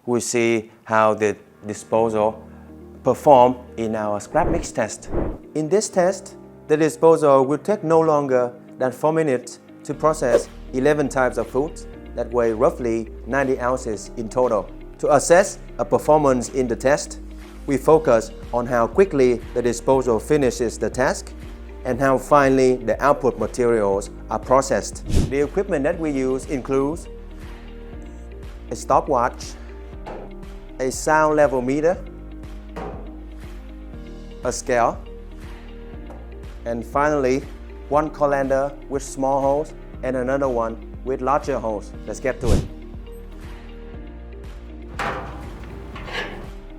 we'll see how the disposal perform in our scrap mix test. In this test, the disposal will take no longer than 4 minutes to process 11 types of foods that weigh roughly 90 ounces in total. To assess a performance in the test, we focus on how quickly the disposal finishes the task and how finely the output materials are processed. The equipment that we use includes a stopwatch, a sound level meter, a scale, and finally, one colander with small holes and another one with larger holes. Let's get to it.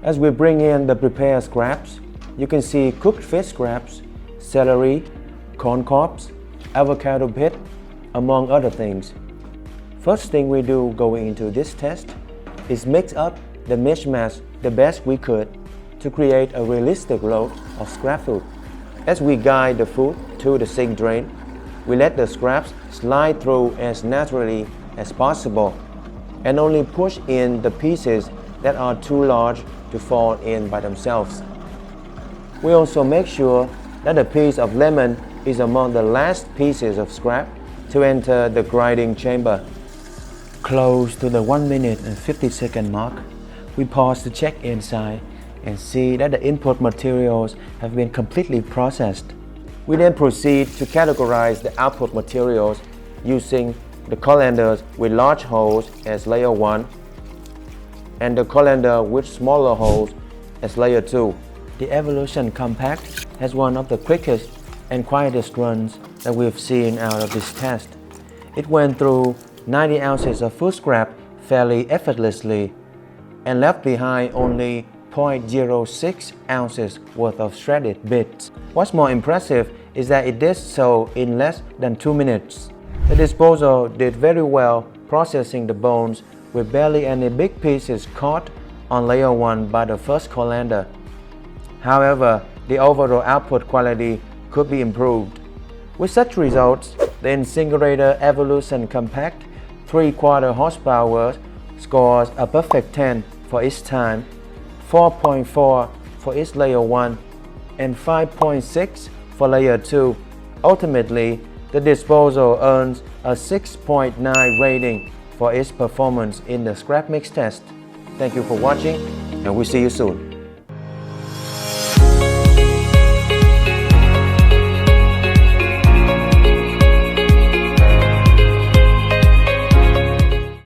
As we bring in the prepared scraps, you can see cooked fish scraps, celery, corn cobs, avocado pit, among other things. First thing we do going into this test is mix up the mishmash the best we could to create a realistic load of scrap food. As we guide the food to the sink drain, we let the scraps slide through as naturally as possible and only push in the pieces that are too large to fall in by themselves. We also make sure that a piece of lemon is among the last pieces of scrap to enter the grinding chamber. Close to the 1 minute and 50 second mark, we pause to check inside and see that the input materials have been completely processed. We then proceed to categorize the output materials using the colanders with large holes as layer 1 and the colander with smaller holes as layer 2. The Evolution Compact has one of the quickest and quietest runs that we've seen out of this test. It went through 90 ounces of food scrap fairly effortlessly and left behind only 0.06 ounces worth of shredded bits. What's more impressive is that it did so in less than 2 minutes. The disposal did very well, processing the bones with barely any big pieces caught on layer 1 by the first colander. However, the overall output quality could be improved. With such results, the InSinkErator Evolution Compact 3/4 horsepower scores a perfect 10 for its time, 4.4 for its layer 1, and 5.6 for layer 2. Ultimately, the disposal earns a 6.9 rating for its performance in the scrap mix test. Thank you for watching, and we'll see you soon.